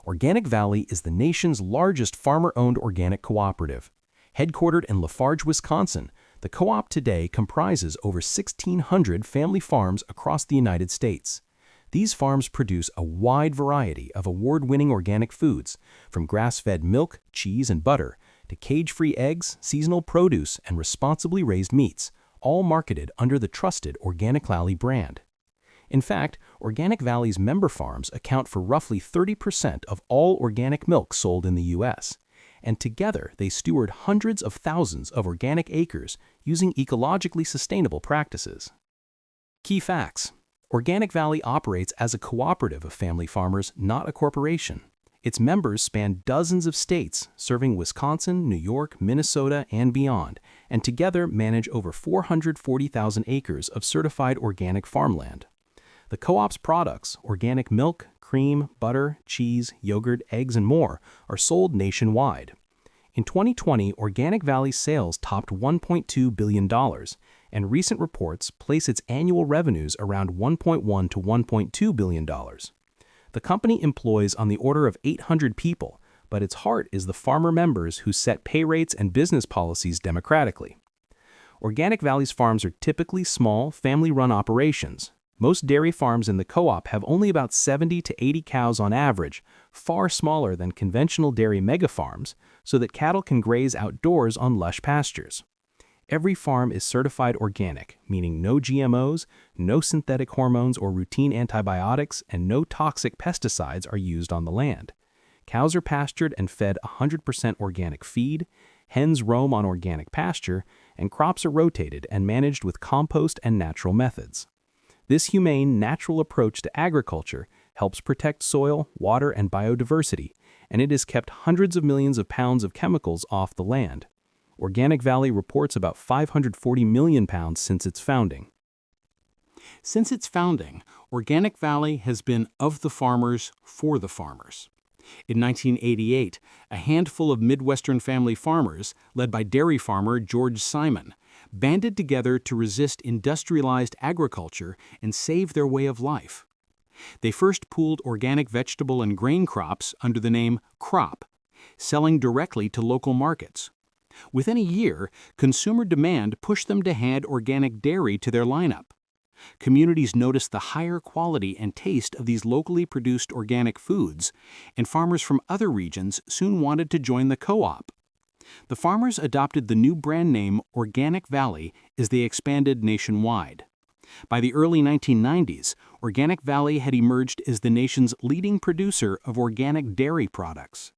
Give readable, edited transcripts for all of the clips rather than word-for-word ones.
Organic Valley is the nation's largest farmer-owned organic cooperative. Headquartered in Lafarge, Wisconsin, the co-op today comprises over 1,600 family farms across the United States. These farms produce a wide variety of award-winning organic foods, from grass-fed milk, cheese, and butter, to cage-free eggs, seasonal produce, and responsibly raised meats, all marketed under the trusted Organic Valley brand. In fact, Organic Valley's member farms account for roughly 30% of all organic milk sold in the U.S., and together they steward hundreds of thousands of organic acres using ecologically sustainable practices. Key facts: Organic Valley operates as a cooperative of family farmers, not a corporation. Its members span dozens of states, serving Wisconsin, New York, Minnesota, and beyond, and together manage over 440,000 acres of certified organic farmland. The co-op's products, organic milk, cream, butter, cheese, yogurt, eggs, and more, are sold nationwide. In 2020, Organic Valley's sales topped $1.2 billion, and recent reports place its annual revenues around $1.1 to $1.2 billion. The company employs on the order of 800 people, but its heart is the farmer members who set pay rates and business policies democratically. Organic Valley's farms are typically small, family-run operations. Most dairy farms in the co-op have only about 70 to 80 cows on average, far smaller than conventional dairy mega-farms, so that cattle can graze outdoors on lush pastures. Every farm is certified organic, meaning no GMOs, no synthetic hormones or routine antibiotics, and no toxic pesticides are used on the land. Cows are pastured and fed 100% organic feed, hens roam on organic pasture, and crops are rotated and managed with compost and natural methods. This humane, natural approach to agriculture helps protect soil, water, and biodiversity, and it has kept hundreds of millions of pounds of chemicals off the land. Organic Valley reports about 540 million pounds since its founding. Since its founding, Organic Valley has been of the farmers for the farmers. In 1988, a handful of Midwestern family farmers, led by dairy farmer George Simon, banded together to resist industrialized agriculture and save their way of life. They first pooled organic vegetable and grain crops under the name Crop, selling directly to local markets. Within a year, consumer demand pushed them to add organic dairy to their lineup. Communities noticed the higher quality and taste of these locally produced organic foods, and farmers from other regions soon wanted to join the co-op. The farmers adopted the new brand name Organic Valley as they expanded nationwide. By the early 1990s, Organic Valley had emerged as the nation's leading producer of organic dairy products.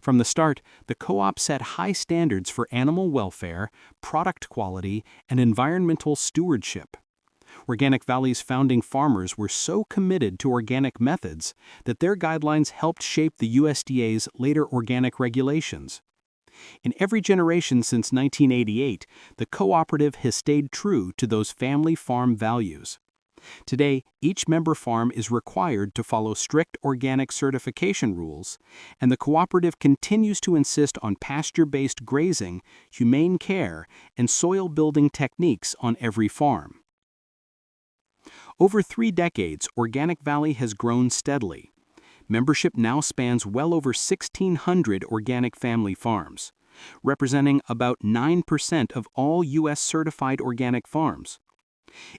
From the start, the co-op set high standards for animal welfare, product quality, and environmental stewardship. Organic Valley's founding farmers were so committed to organic methods that their guidelines helped shape the USDA's later organic regulations. In every generation since 1988, the cooperative has stayed true to those family farm values. Today, each member farm is required to follow strict organic certification rules, and the cooperative continues to insist on pasture-based grazing, humane care, and soil-building techniques on every farm. Over 3 decades, Organic Valley has grown steadily. Membership now spans well over 1,600 organic family farms, representing about 9% of all U.S. certified organic farms.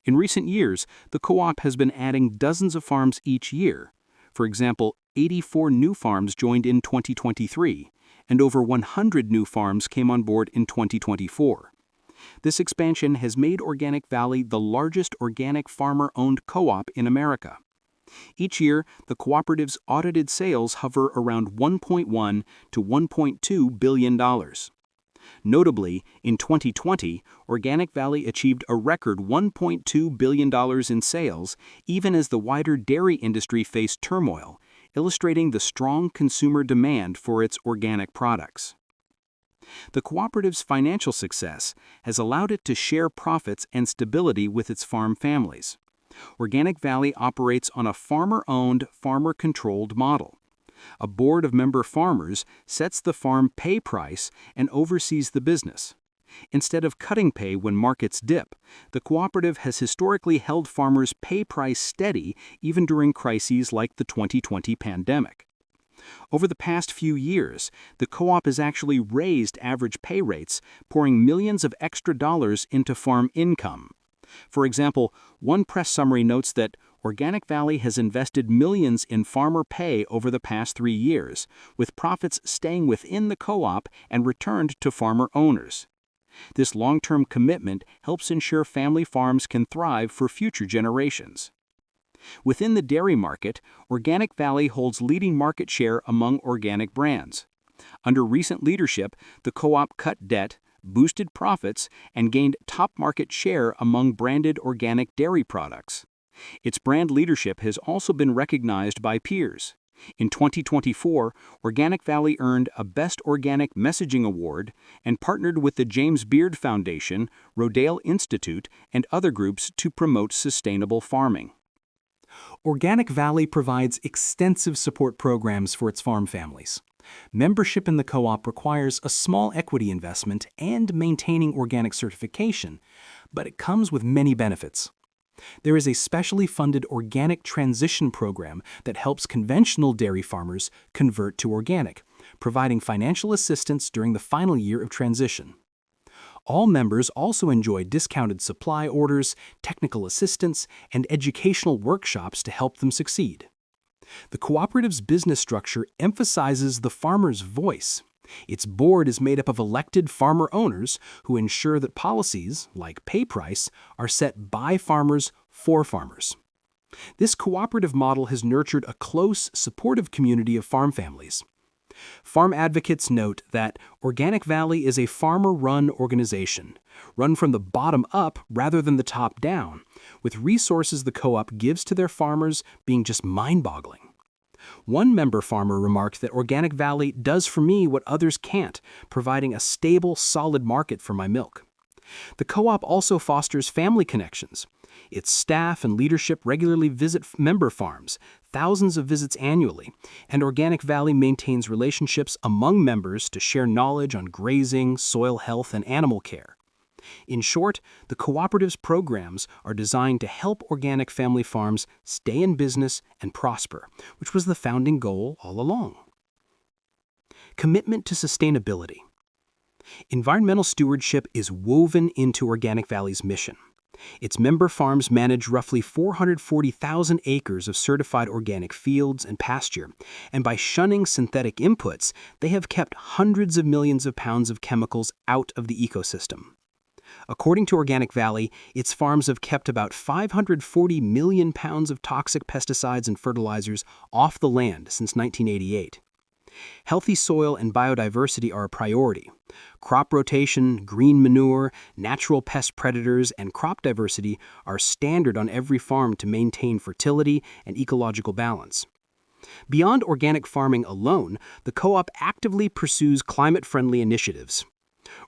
In recent years, the co-op has been adding dozens of farms each year. For example, 84 new farms joined in 2023, and over 100 new farms came on board in 2024. This expansion has made Organic Valley the largest organic farmer-owned co-op in America. Each year, the cooperative's audited sales hover around $1.1 to $1.2 billion. Notably, in 2020, Organic Valley achieved a record $1.2 billion in sales, even as the wider dairy industry faced turmoil, illustrating the strong consumer demand for its organic products. The cooperative's financial success has allowed it to share profits and stability with its farm families. Organic Valley operates on a farmer-owned, farmer-controlled model. A board of member farmers sets the farm pay price and oversees the business. Instead of cutting pay when markets dip, the cooperative has historically held farmers' pay price steady even during crises like the 2020 pandemic. Over the past few years, the co-op has actually raised average pay rates, pouring millions of extra dollars into farm income. For example, one press summary notes that Organic Valley has invested millions in farmer pay over the past 3 years, with profits staying within the co-op and returned to farmer owners. This long-term commitment helps ensure family farms can thrive for future generations. Within the dairy market, Organic Valley holds leading market share among organic brands. Under recent leadership, the co-op cut debt, boosted profits, and gained top market share among branded organic dairy products. Its brand leadership has also been recognized by peers. In 2024, Organic Valley earned a Best Organic Messaging Award and partnered with the James Beard Foundation, Rodale Institute, and other groups to promote sustainable farming. Organic Valley provides extensive support programs for its farm families. Membership in the co-op requires a small equity investment and maintaining organic certification, but it comes with many benefits. There is a specially funded organic transition program that helps conventional dairy farmers convert to organic, providing financial assistance during the final year of transition. All members also enjoy discounted supply orders, technical assistance, and educational workshops to help them succeed. The cooperative's business structure emphasizes the farmer's voice. Its board is made up of elected farmer owners who ensure that policies, like pay price, are set by farmers for farmers. This cooperative model has nurtured a close, supportive community of farm families. Farm advocates note that Organic Valley is a farmer-run organization, run from the bottom up rather than the top down, with resources the co-op gives to their farmers being just mind-boggling. One member farmer remarked that Organic Valley does for me what others can't, providing a stable, solid market for my milk. The co-op also fosters family connections. Its staff and leadership regularly visit member farms, thousands of visits annually, and Organic Valley maintains relationships among members to share knowledge on grazing, soil health, and animal care. In short, the cooperative's programs are designed to help organic family farms stay in business and prosper, which was the founding goal all along. Commitment to sustainability. Environmental stewardship is woven into Organic Valley's mission. Its member farms manage roughly 440,000 acres of certified organic fields and pasture, and by shunning synthetic inputs, they have kept hundreds of millions of pounds of chemicals out of the ecosystem. According to Organic Valley, its farms have kept about 540 million pounds of toxic pesticides and fertilizers off the land since 1988. Healthy soil and biodiversity are a priority. Crop rotation, green manure, natural pest predators, and crop diversity are standard on every farm to maintain fertility and ecological balance. Beyond organic farming alone, the co-op actively pursues climate-friendly initiatives.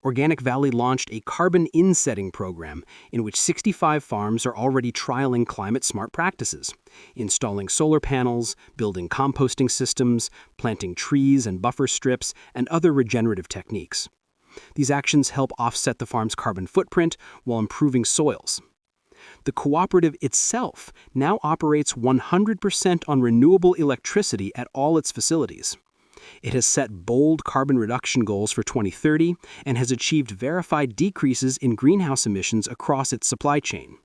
Organic Valley launched a carbon insetting program in which 65 farms are already trialing climate-smart practices, installing solar panels, building composting systems, planting trees and buffer strips, and other regenerative techniques. These actions help offset the farm's carbon footprint while improving soils. The cooperative itself now operates 100% on renewable electricity at all its facilities. It has set bold carbon reduction goals for 2030 and has achieved verified decreases in greenhouse emissions across its supply chain.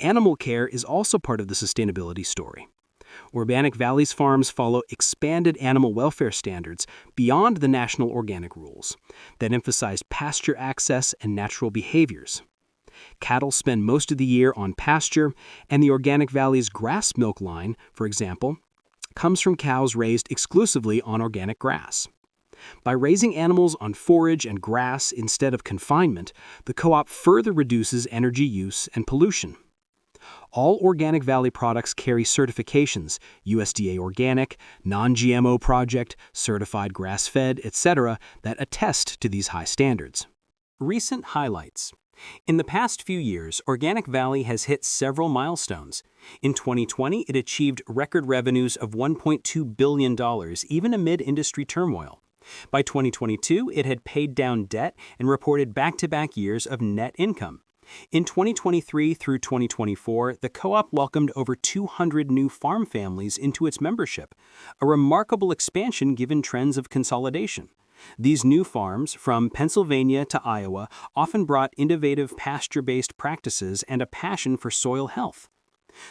Animal care is also part of the sustainability story. Organic Valley's farms follow expanded animal welfare standards beyond the national organic rules that emphasize pasture access and natural behaviors. Cattle spend most of the year on pasture, and the Organic Valley's grass milk line, for example, comes from cows raised exclusively on organic grass. By raising animals on forage and grass instead of confinement, the co-op further reduces energy use and pollution. All Organic Valley products carry certifications, USDA Organic, Non-GMO Project, Certified Grass-Fed, etc., that attest to these high standards. Recent highlights. In the past few years, Organic Valley has hit several milestones. In 2020, it achieved record revenues of $1.2 billion, even amid industry turmoil. By 2022, it had paid down debt and reported back-to-back years of net income. In 2023 through 2024, the co-op welcomed over 200 new farm families into its membership, a remarkable expansion given trends of consolidation. These new farms, from Pennsylvania to Iowa, often brought innovative pasture-based practices and a passion for soil health.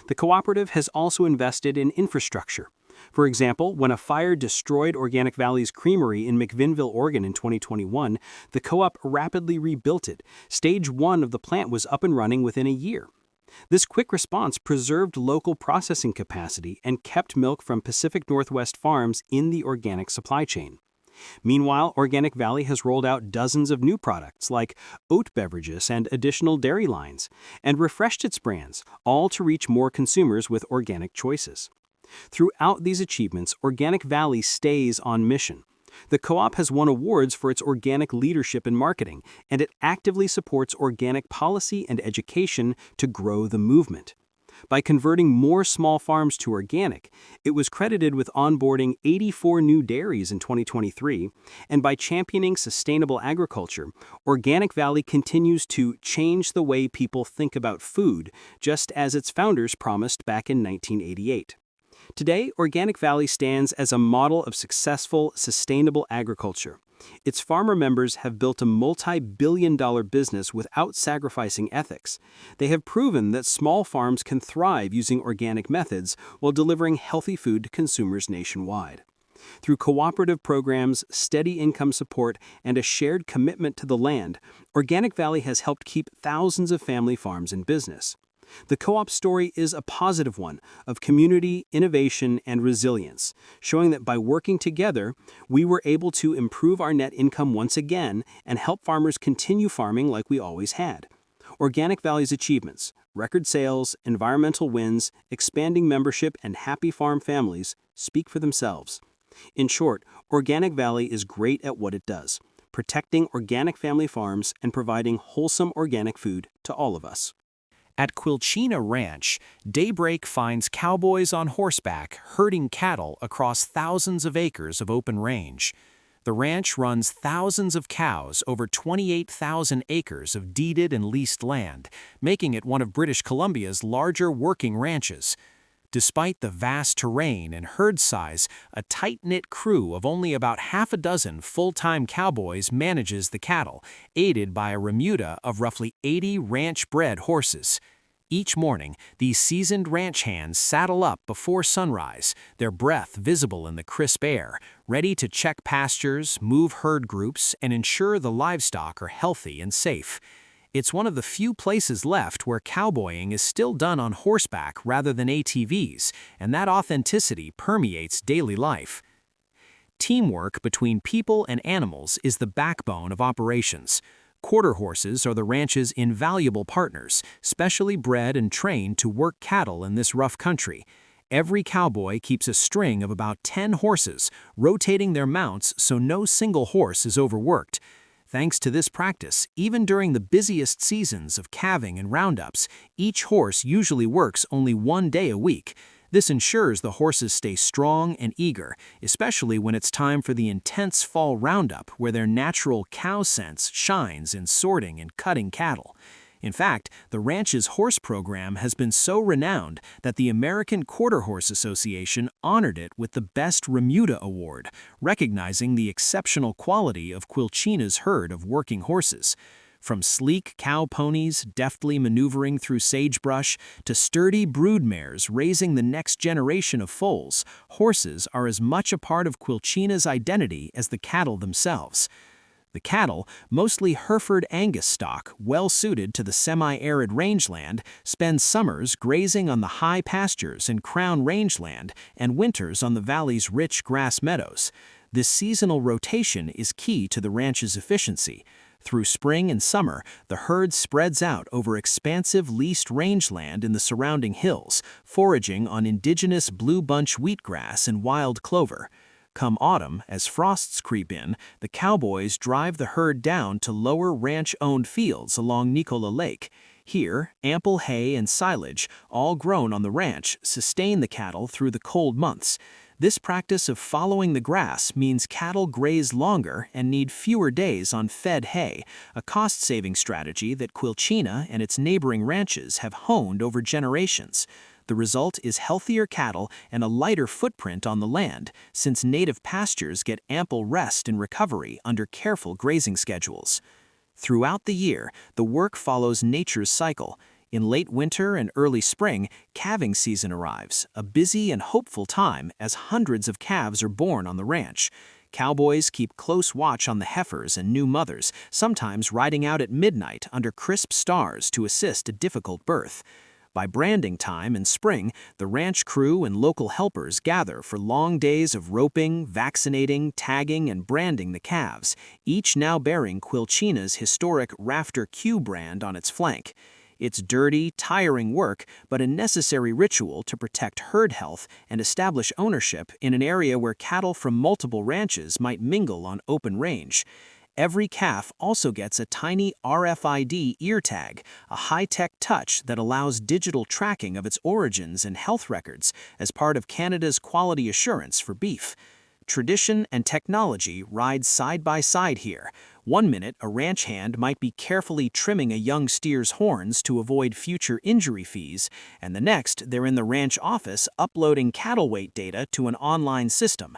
The cooperative has also invested in infrastructure. For example, when a fire destroyed Organic Valley's creamery in McVinville, Oregon in 2021, the co-op rapidly rebuilt it. Stage 1 of the plant was up and running within a year. This quick response preserved local processing capacity and kept milk from Pacific Northwest farms in the organic supply chain. Meanwhile, Organic Valley has rolled out dozens of new products like oat beverages and additional dairy lines, and refreshed its brands, all to reach more consumers with organic choices. Throughout these achievements, Organic Valley stays on mission. The co-op has won awards for its organic leadership in marketing, and it actively supports organic policy and education to grow the movement. By converting more small farms to organic, it was credited with onboarding 84 new dairies in 2023, and by championing sustainable agriculture, Organic Valley continues to change the way people think about food, just as its founders promised back in 1988. Today, Organic Valley stands as a model of successful, sustainable agriculture. Its farmer members have built a multi-billion-dollar business without sacrificing ethics. They have proven that small farms can thrive using organic methods while delivering healthy food to consumers nationwide. Through cooperative programs, steady income support, and a shared commitment to the land, Organic Valley has helped keep thousands of family farms in business. The co-op story is a positive one of community, innovation, and resilience, showing that by working together, we were able to improve our net income once again and help farmers continue farming like we always had. Organic Valley's achievements, record sales, environmental wins, expanding membership, and happy farm families speak for themselves. In short, Organic Valley is great at what it does, protecting organic family farms and providing wholesome organic food to all of us. At Quilchena Ranch, daybreak finds cowboys on horseback herding cattle across thousands of acres of open range. The ranch runs thousands of cows over 28,000 acres of deeded and leased land, making it one of British Columbia's larger working ranches. Despite the vast terrain and herd size, a tight-knit crew of only about half a dozen full-time cowboys manages the cattle, aided by a remuda of roughly 80 ranch-bred horses. Each morning, these seasoned ranch hands saddle up before sunrise, their breath visible in the crisp air, ready to check pastures, move herd groups, and ensure the livestock are healthy and safe. It's one of the few places left where cowboying is still done on horseback rather than ATVs, and that authenticity permeates daily life. Teamwork between people and animals is the backbone of operations. Quarter horses are the ranch's invaluable partners, specially bred and trained to work cattle in this rough country. Every cowboy keeps a string of about 10 horses, rotating their mounts so no single horse is overworked. Thanks to this practice, even during the busiest seasons of calving and roundups, each horse usually works only 1 day a week. This ensures the horses stay strong and eager, especially when it's time for the intense fall roundup where their natural cow sense shines in sorting and cutting cattle. In fact, the ranch's horse program has been so renowned that the American Quarter Horse Association honored it with the Best Remuda Award, recognizing the exceptional quality of Quilchena's herd of working horses. From sleek cow ponies deftly maneuvering through sagebrush to sturdy brood mares raising the next generation of foals, horses are as much a part of Quilchena's identity as the cattle themselves. The cattle, mostly Hereford Angus stock, well-suited to the semi-arid rangeland, spend summers grazing on the high pastures and crown rangeland and winters on the valley's rich grass meadows. This seasonal rotation is key to the ranch's efficiency. Through spring and summer, the herd spreads out over expansive leased rangeland in the surrounding hills, foraging on indigenous blue bunch wheatgrass and wild clover. Come autumn, as frosts creep in, the cowboys drive the herd down to lower ranch-owned fields along Nicola Lake. Here, ample hay and silage, all grown on the ranch, sustain the cattle through the cold months. This practice of following the grass means cattle graze longer and need fewer days on fed hay, a cost-saving strategy that Quilchena and its neighboring ranches have honed over generations. The result is healthier cattle and a lighter footprint on the land, since native pastures get ample rest and recovery under careful grazing schedules. Throughout the year, the work follows nature's cycle. In late winter and early spring, calving season arrives, a busy and hopeful time as hundreds of calves are born on the ranch. Cowboys keep close watch on the heifers and new mothers, sometimes riding out at midnight under crisp stars to assist a difficult birth. By branding time in spring, the ranch crew and local helpers gather for long days of roping, vaccinating, tagging, and branding the calves, each now bearing Quilchena's historic Rafter Q brand on its flank. It's dirty, tiring work, but a necessary ritual to protect herd health and establish ownership in an area where cattle from multiple ranches might mingle on open range. Every calf also gets a tiny RFID ear tag, a high-tech touch that allows digital tracking of its origins and health records as part of Canada's quality assurance for beef. Tradition and technology ride side by side here. One minute, a ranch hand might be carefully trimming a young steer's horns to avoid future injury fees, and the next, they're in the ranch office uploading cattle weight data to an online system.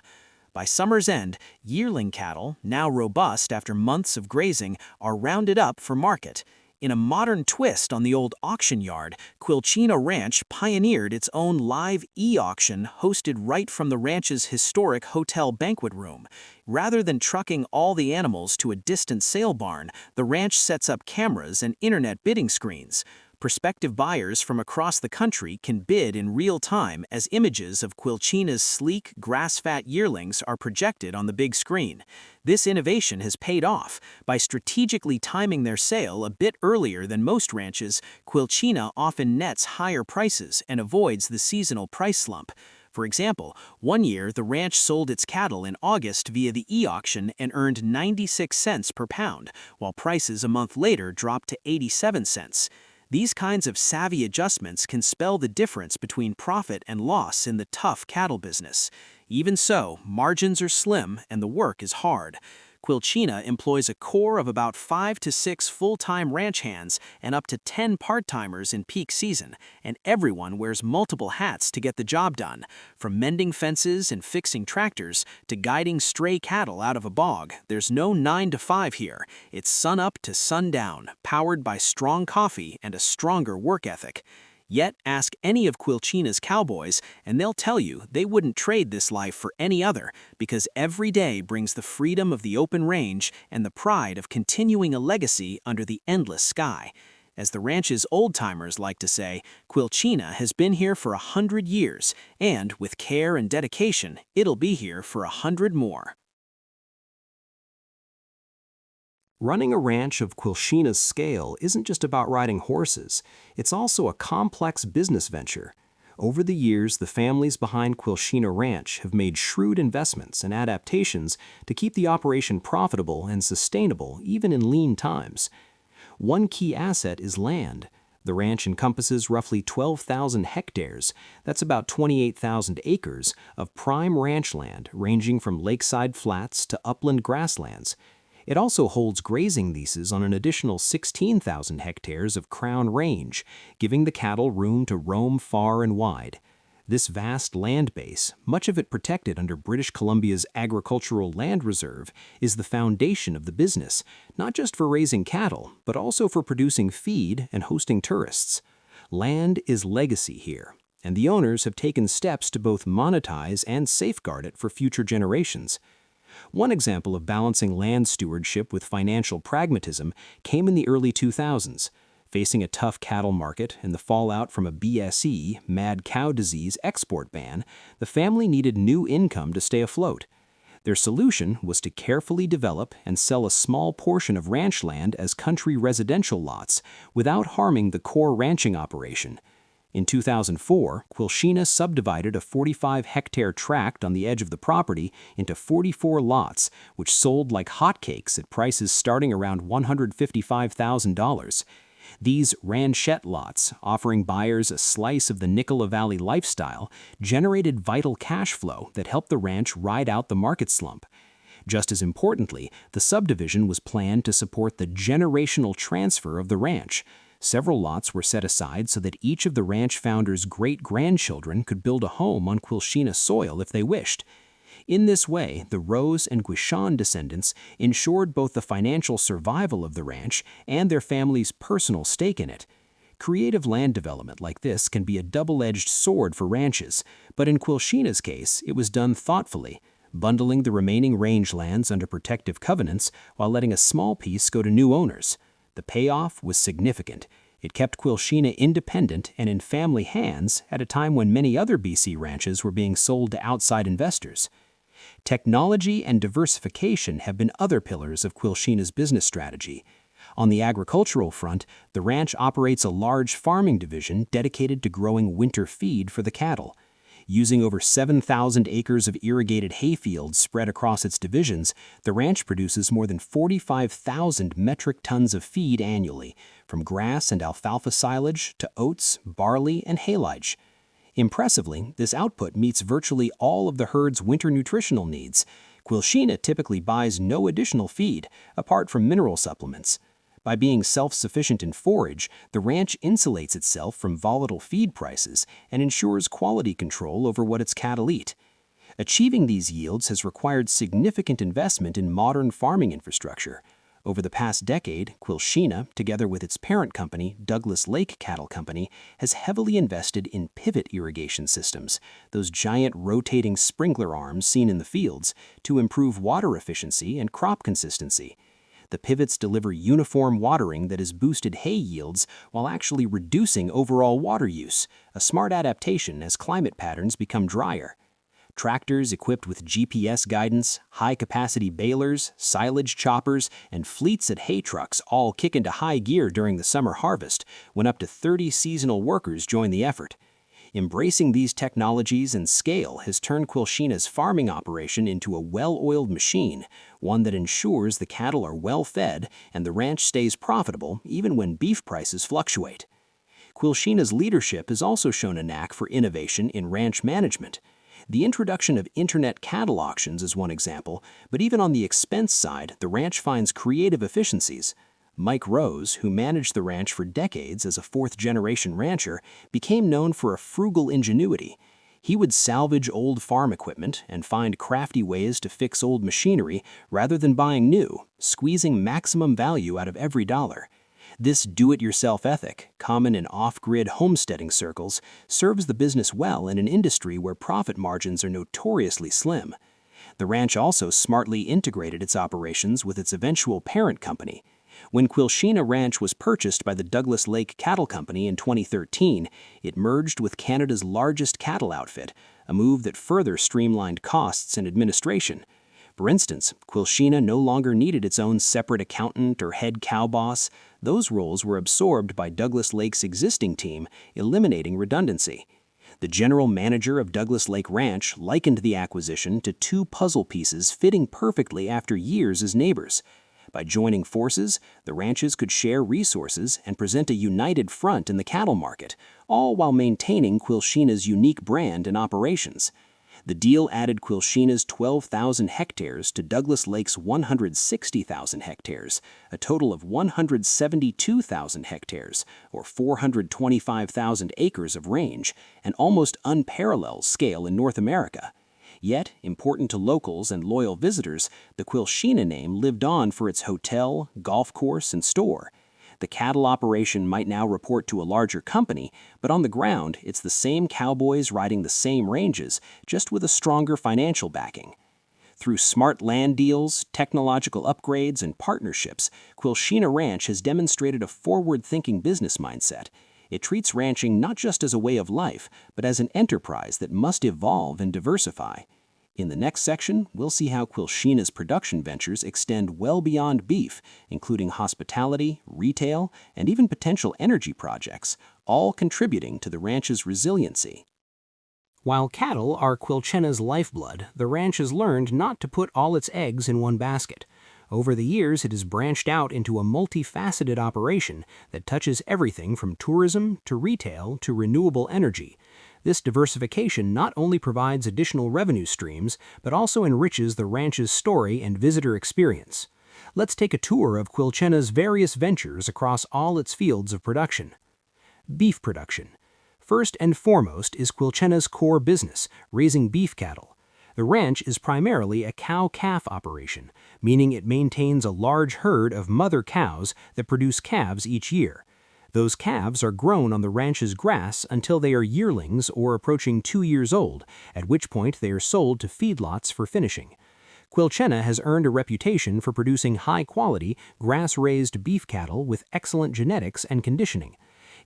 By summer's end, yearling cattle, now robust after months of grazing, are rounded up for market. In a modern twist on the old auction yard, Quilchena Ranch pioneered its own live e-auction hosted right from the ranch's historic hotel banquet room. Rather than trucking all the animals to a distant sale barn, the ranch sets up cameras and internet bidding screens. Prospective buyers from across the country can bid in real time as images of Quilchena's sleek, grass-fat yearlings are projected on the big screen. This innovation has paid off. By strategically timing their sale a bit earlier than most ranches, Quilchena often nets higher prices and avoids the seasonal price slump. For example, one year the ranch sold its cattle in August via the e-auction and earned 96 cents per pound, while prices a month later dropped to 87 cents. These kinds of savvy adjustments can spell the difference between profit and loss in the tough cattle business. Even so, margins are slim and the work is hard. Quilchena employs a core of about 5 to 6 full-time ranch hands and up to 10 part-timers in peak season, and everyone wears multiple hats to get the job done. From mending fences and fixing tractors to guiding stray cattle out of a bog, there's no 9 to 5 here. It's sun up to sundown, powered by strong coffee and a stronger work ethic. Yet, ask any of Quilchena's cowboys, and they'll tell you they wouldn't trade this life for any other, because every day brings the freedom of the open range and the pride of continuing a legacy under the endless sky. As the ranch's old-timers like to say, Quilchena has been here for 100 years, and with care and dedication, it'll be here for 100 more. Running a ranch of Quilchena's scale isn't just about riding horses, it's also a complex business venture. Over the years, the families behind Quilchena Ranch have made shrewd investments and adaptations to keep the operation profitable and sustainable even in lean times. One key asset is land. The ranch encompasses roughly 12,000 hectares, that's about 28,000 acres, of prime ranch land ranging from lakeside flats to upland grasslands. It also holds grazing leases on an additional 16,000 hectares of crown range, giving the cattle room to roam far and wide. This vast land base, much of it protected under British Columbia's Agricultural Land Reserve, is the foundation of the business, not just for raising cattle, but also for producing feed and hosting tourists. Land is legacy here, and the owners have taken steps to both monetize and safeguard it for future generations. One example of balancing land stewardship with financial pragmatism came in the early 2000s. Facing a tough cattle market and the fallout from a BSE, mad cow disease, export ban, the family needed new income to stay afloat. Their solution was to carefully develop and sell a small portion of ranch land as country residential lots without harming the core ranching operation. In 2004, Quilchena subdivided a 45-hectare tract on the edge of the property into 44 lots, which sold like hotcakes at prices starting around $155,000. These ranchette lots, offering buyers a slice of the Nicola Valley lifestyle, generated vital cash flow that helped the ranch ride out the market slump. Just as importantly, the subdivision was planned to support the generational transfer of the ranch. Several lots were set aside so that each of the ranch founders' great-grandchildren could build a home on Quilchena soil if they wished. In this way, the Rose and Guichon descendants ensured both the financial survival of the ranch and their family's personal stake in it. Creative land development like this can be a double-edged sword for ranches, but in Quilchena's case, it was done thoughtfully, bundling the remaining rangelands under protective covenants while letting a small piece go to new owners. The payoff was significant. It kept Quilchena independent and in family hands at a time when many other BC ranches were being sold to outside investors. Technology and diversification have been other pillars of Quilchena's business strategy. On the agricultural front, the ranch operates a large farming division dedicated to growing winter feed for the cattle. Using over 7,000 acres of irrigated hayfields spread across its divisions, the ranch produces more than 45,000 metric tons of feed annually, from grass and alfalfa silage to oats, barley, and haylage. Impressively, this output meets virtually all of the herd's winter nutritional needs. Quilchena typically buys no additional feed, apart from mineral supplements. By being self-sufficient in forage, the ranch insulates itself from volatile feed prices and ensures quality control over what its cattle eat. Achieving these yields has required significant investment in modern farming infrastructure. Over the past decade, Quilchena, together with its parent company, Douglas Lake Cattle Company, has heavily invested in pivot irrigation systems, those giant rotating sprinkler arms seen in the fields, to improve water efficiency and crop consistency. The pivots deliver uniform watering that has boosted hay yields while actually reducing overall water use, a smart adaptation as climate patterns become drier. Tractors equipped with GPS guidance, high-capacity balers, silage choppers, and fleets of hay trucks all kick into high gear during the summer harvest, when up to 30 seasonal workers join the effort. Embracing these technologies and scale has turned Quilchena's farming operation into a well-oiled machine, one that ensures the cattle are well-fed and the ranch stays profitable even when beef prices fluctuate. Quilchena's leadership has also shown a knack for innovation in ranch management. The introduction of internet cattle auctions is one example, but even on the expense side, the ranch finds creative efficiencies. Mike Rose, who managed the ranch for decades as a fourth-generation rancher, became known for a frugal ingenuity. He would salvage old farm equipment and find crafty ways to fix old machinery rather than buying new, squeezing maximum value out of every dollar. This do-it-yourself ethic, common in off-grid homesteading circles, serves the business well in an industry where profit margins are notoriously slim. The ranch also smartly integrated its operations with its eventual parent company. When Quilchena Ranch was purchased by the Douglas Lake Cattle Company in 2013, it merged with Canada's largest cattle outfit, a move that further streamlined costs and administration. For instance, Quilchena no longer needed its own separate accountant or head cow boss. Those roles were absorbed by Douglas Lake's existing team, eliminating redundancy. The general manager of Douglas Lake Ranch likened the acquisition to two puzzle pieces fitting perfectly after years as neighbors. By joining forces, the ranches could share resources and present a united front in the cattle market, all while maintaining Quilchena's unique brand and operations. The deal added Quilchena's 12,000 hectares to Douglas Lake's 160,000 hectares, a total of 172,000 hectares, or 425,000 acres of range, an almost unparalleled scale in North America. Yet, important to locals and loyal visitors, the Quilchena name lived on for its hotel, golf course, and store. The cattle operation might now report to a larger company, but on the ground, it's the same cowboys riding the same ranges, just with a stronger financial backing. Through smart land deals, technological upgrades, and partnerships, Quilchena Ranch has demonstrated a forward-thinking business mindset. It treats ranching not just as a way of life, but as an enterprise that must evolve and diversify. In the next section, we'll see how Quilchena's production ventures extend well beyond beef, including hospitality, retail, and even potential energy projects, all contributing to the ranch's resiliency. While cattle are Quilchena's lifeblood, the ranch has learned not to put all its eggs in one basket. Over the years, it has branched out into a multifaceted operation that touches everything from tourism to retail to renewable energy. This diversification not only provides additional revenue streams, but also enriches the ranch's story and visitor experience. Let's take a tour of Quilchenna's various ventures across all its fields of production. Beef production. First and foremost is Quilchenna's core business, raising beef cattle. The ranch is primarily a cow-calf operation, meaning it maintains a large herd of mother cows that produce calves each year. Those calves are grown on the ranch's grass until they are yearlings or approaching 2 years old, at which point they are sold to feedlots for finishing. Quilchenna has earned a reputation for producing high-quality, grass-raised beef cattle with excellent genetics and conditioning.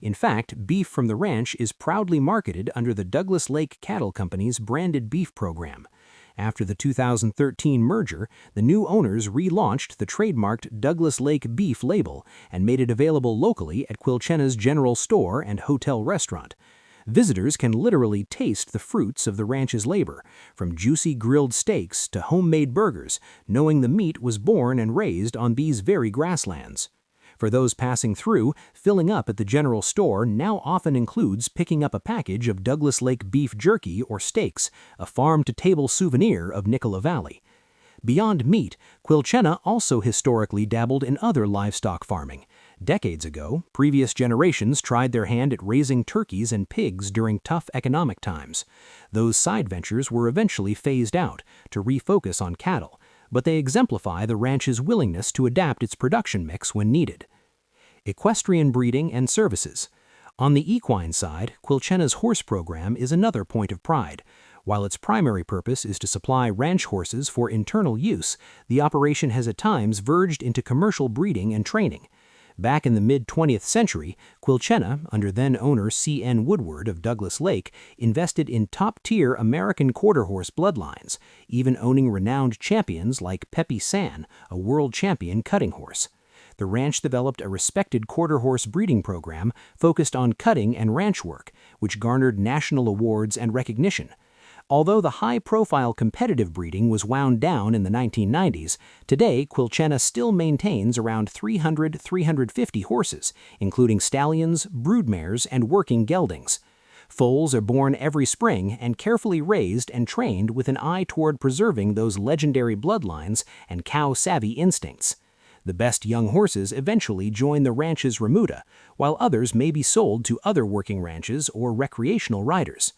In fact, beef from the ranch is proudly marketed under the Douglas Lake Cattle Company's branded beef program. After the 2013 merger, the new owners relaunched the trademarked Douglas Lake Beef label and made it available locally at Quilchenna's general store and hotel restaurant. Visitors can literally taste the fruits of the ranch's labor, from juicy grilled steaks to homemade burgers, knowing the meat was born and raised on these very grasslands. For those passing through, filling up at the general store now often includes picking up a package of Douglas Lake beef jerky or steaks, a farm-to-table souvenir of Nicola Valley. Beyond meat, Quilchenna also historically dabbled in other livestock farming. Decades ago, previous generations tried their hand at raising turkeys and pigs during tough economic times. Those side ventures were eventually phased out to refocus on cattle, but they exemplify the ranch's willingness to adapt its production mix when needed. Equestrian breeding and services. On the equine side, Quilchenna's horse program is another point of pride. While its primary purpose is to supply ranch horses for internal use, the operation has at times verged into commercial breeding and training. Back in the mid-20th century, Quilchenna, under then-owner C.N. Woodward of Douglas Lake, invested in top-tier American quarter-horse bloodlines, even owning renowned champions like Pepe San, a world champion cutting horse. The ranch developed a respected quarter-horse breeding program focused on cutting and ranch work, which garnered national awards and recognition. Although the high-profile competitive breeding was wound down in the 1990s, today Quilchenna still maintains around 300-350 horses, including stallions, broodmares, and working geldings. Foals are born every spring and carefully raised and trained with an eye toward preserving those legendary bloodlines and cow-savvy instincts. The best young horses eventually join the ranch's remuda, while others may be sold to other working ranches or recreational riders.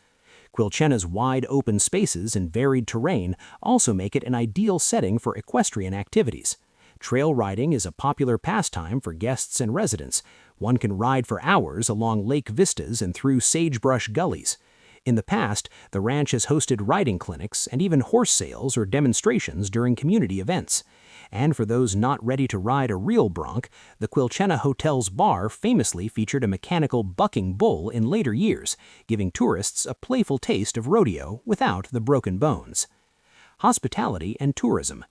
Quilchenna's wide open spaces and varied terrain also make it an ideal setting for equestrian activities. Trail riding is a popular pastime for guests and residents. One can ride for hours along lake vistas and through sagebrush gullies. In the past, the ranch has hosted riding clinics and even horse sales or demonstrations during community events. And for those not ready to ride a real bronc, the Quilchenna Hotel's bar famously featured a mechanical bucking bull in later years, giving tourists a playful taste of rodeo without the broken bones. Hospitality and tourism.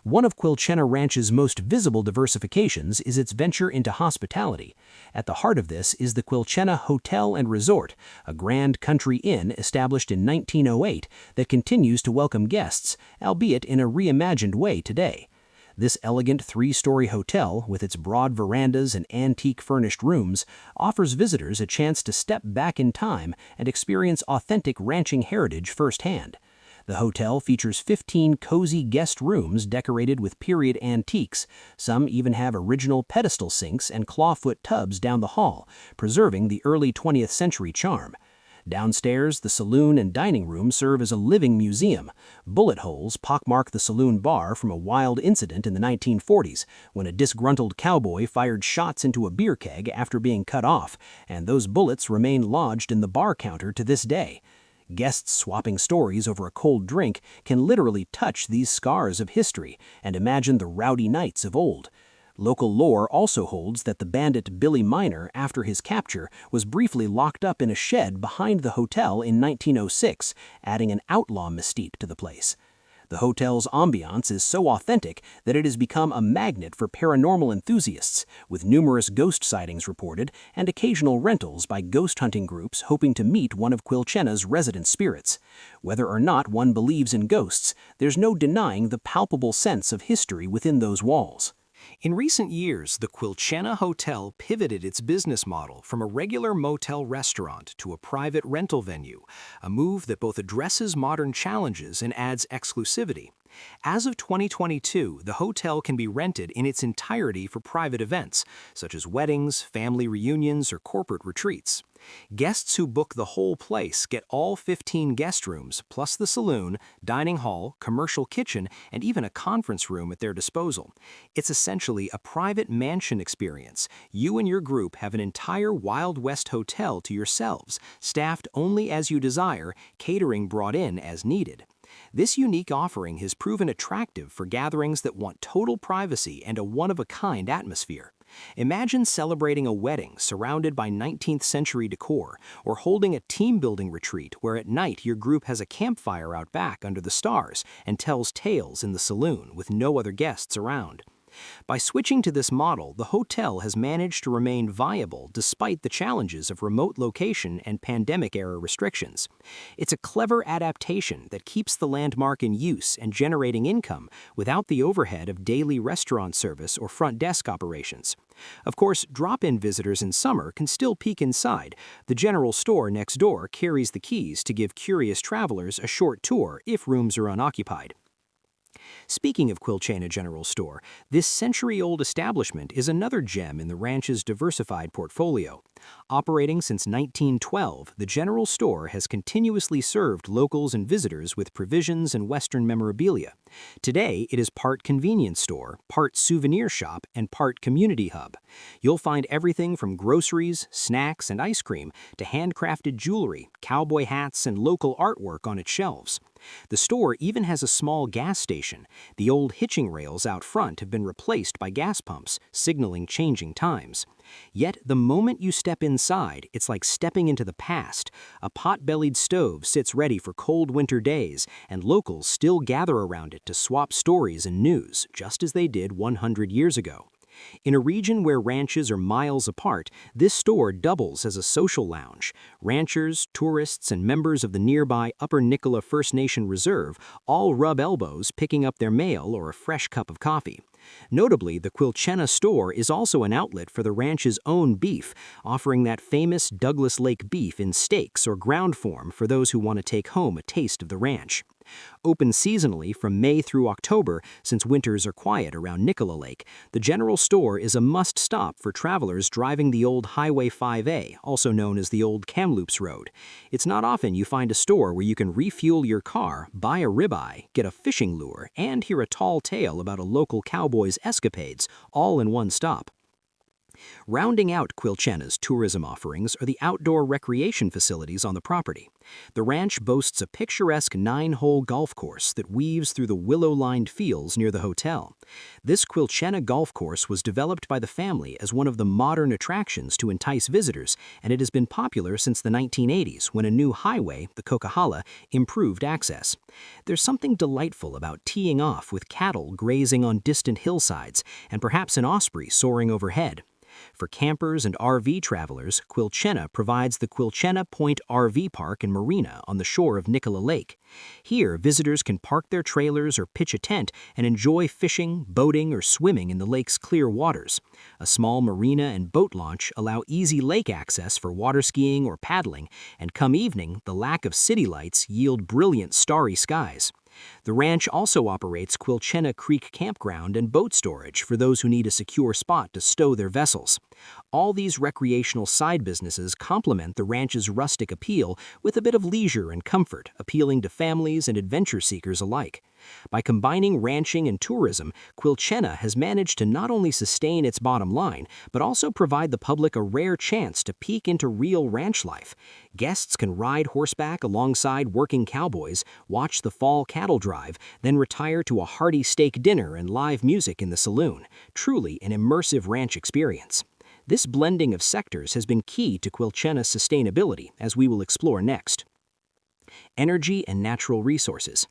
One of Quilchenna Ranch's most visible diversifications is its venture into hospitality. At the heart of this is the Quilchenna Hotel and Resort, a grand country inn established in 1908 that continues to welcome guests, albeit in a reimagined way today. This elegant 3-story hotel, with its broad verandas and antique furnished rooms, offers visitors a chance to step back in time and experience authentic ranching heritage firsthand. The hotel features 15 cozy guest rooms decorated with period antiques. Some even have original pedestal sinks and clawfoot tubs down the hall, preserving the early 20th century charm. Downstairs, the saloon and dining room serve as a living museum. Bullet holes pockmark the saloon bar from a wild incident in the 1940s, when a disgruntled cowboy fired shots into a beer keg after being cut off, and those bullets remain lodged in the bar counter to this day. Guests swapping stories over a cold drink can literally touch these scars of history and imagine the rowdy nights of old. Local lore also holds that the bandit Billy Miner, after his capture, was briefly locked up in a shed behind the hotel in 1906, adding an outlaw mystique to the place. The hotel's ambiance is so authentic that it has become a magnet for paranormal enthusiasts, with numerous ghost sightings reported and occasional rentals by ghost hunting groups hoping to meet one of Quilchenna's resident spirits. Whether or not one believes in ghosts, there's no denying the palpable sense of history within those walls. In recent years, the Quilchenna Hotel pivoted its business model from a regular motel restaurant to a private rental venue, a move that both addresses modern challenges and adds exclusivity. As of 2022, the hotel can be rented in its entirety for private events, such as weddings, family reunions, or corporate retreats. Guests who book the whole place get all 15 guest rooms, plus the saloon, dining hall, commercial kitchen, and even a conference room at their disposal. It's essentially a private mansion experience. You and your group have an entire Wild West hotel to yourselves, staffed only as you desire, catering brought in as needed. This unique offering has proven attractive for gatherings that want total privacy and a one-of-a-kind atmosphere. Imagine celebrating a wedding surrounded by 19th century decor, or holding a team-building retreat where at night your group has a campfire out back under the stars and tells tales in the saloon with no other guests around. By switching to this model, the hotel has managed to remain viable despite the challenges of remote location and pandemic-era restrictions. It's a clever adaptation that keeps the landmark in use and generating income without the overhead of daily restaurant service or front desk operations. Of course, drop-in visitors in summer can still peek inside. The general store next door carries the keys to give curious travelers a short tour if rooms are unoccupied. Speaking of Quilchena General Store, this century-old establishment is another gem in the ranch's diversified portfolio. Operating since 1912, the General Store has continuously served locals and visitors with provisions and Western memorabilia. Today, it is part convenience store, part souvenir shop, and part community hub. You'll find everything from groceries, snacks, and ice cream to handcrafted jewelry, cowboy hats, and local artwork on its shelves. The store even has a small gas station. The old hitching rails out front have been replaced by gas pumps, signaling changing times. Yet, the moment you step inside, it's like stepping into the past. A pot-bellied stove sits ready for cold winter days, and locals still gather around it to swap stories and news, just as they did 100 years ago. In a region where ranches are miles apart, this store doubles as a social lounge. Ranchers, tourists, and members of the nearby Upper Nicola First Nation Reserve all rub elbows picking up their mail or a fresh cup of coffee. Notably, the Quilchenna store is also an outlet for the ranch's own beef, offering that famous Douglas Lake beef in steaks or ground form for those who want to take home a taste of the ranch. Open seasonally from May through October, since winters are quiet around Nicola Lake, the general store is a must-stop for travelers driving the old Highway 5A, also known as the old Kamloops Road. It's not often you find a store where you can refuel your car, buy a ribeye, get a fishing lure, and hear a tall tale about a local cowboy's escapades, all in one stop. Rounding out Quilchenna's tourism offerings are the outdoor recreation facilities on the property. The ranch boasts a picturesque 9-hole golf course that weaves through the willow-lined fields near the hotel. This Quilchenna golf course was developed by the family as one of the modern attractions to entice visitors, and it has been popular since the 1980s when a new highway, the Coquihalla, improved access. There's something delightful about teeing off with cattle grazing on distant hillsides and perhaps an osprey soaring overhead. For campers and RV travelers, Quilchenna provides the Quilchenna Point RV Park and Marina on the shore of Nicola Lake. Here, visitors can park their trailers or pitch a tent and enjoy fishing, boating, or swimming in the lake's clear waters. A small marina and boat launch allow easy lake access for water skiing or paddling, and come evening, the lack of city lights yield brilliant starry skies. The ranch also operates Quilchenna Creek Campground and boat storage for those who need a secure spot to stow their vessels. All these recreational side businesses complement the ranch's rustic appeal with a bit of leisure and comfort, appealing to families and adventure seekers alike. By combining ranching and tourism, Quilchenna has managed to not only sustain its bottom line, but also provide the public a rare chance to peek into real ranch life. Guests can ride horseback alongside working cowboys, watch the fall cattle drive, then retire to a hearty steak dinner and live music in the saloon. Truly an immersive ranch experience. This blending of sectors has been key to Quilchenna's sustainability, as we will explore next. Energy and natural resources.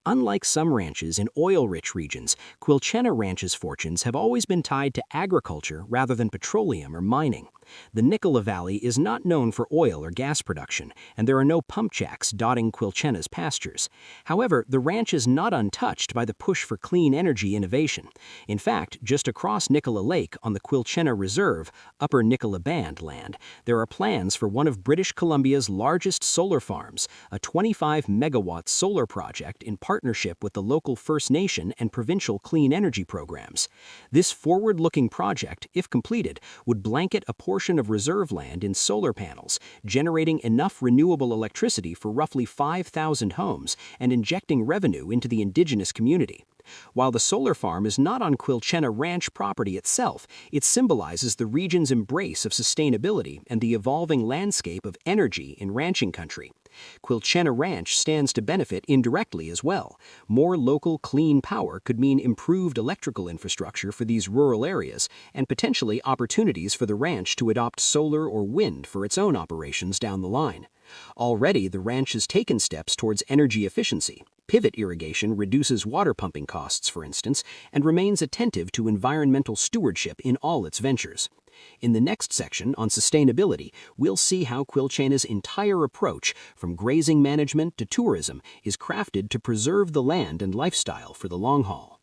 Unlike some ranches in oil-rich regions, Quilchenna Ranch's fortunes have always been tied to agriculture rather than petroleum or mining. The Nicola Valley is not known for oil or gas production, and there are no pump jacks dotting Quilchenna's pastures. However, the ranch is not untouched by the push for clean energy innovation. In fact, just across Nicola Lake on the Quilchenna Reserve, Upper Nicola Band land, there are plans for one of British Columbia's largest solar farms, a 25-megawatt solar project in partnership with the local First Nation and provincial clean energy programs. This forward-looking project, if completed, would blanket a portion of reserve land in solar panels, generating enough renewable electricity for roughly 5,000 homes and injecting revenue into the indigenous community. While the solar farm is not on Quilchenna Ranch property itself, it symbolizes the region's embrace of sustainability and the evolving landscape of energy in ranching country. Quilchenna Ranch stands to benefit indirectly as well. More local clean power could mean improved electrical infrastructure for these rural areas and potentially opportunities for the ranch to adopt solar or wind for its own operations down the line. Already, the ranch has taken steps towards energy efficiency. Pivot irrigation reduces water pumping costs, for instance, and remains attentive to environmental stewardship in all its ventures. In the next section on sustainability, we'll see how Quilchenna's entire approach, from grazing management to tourism, is crafted to preserve the land and lifestyle for the long haul.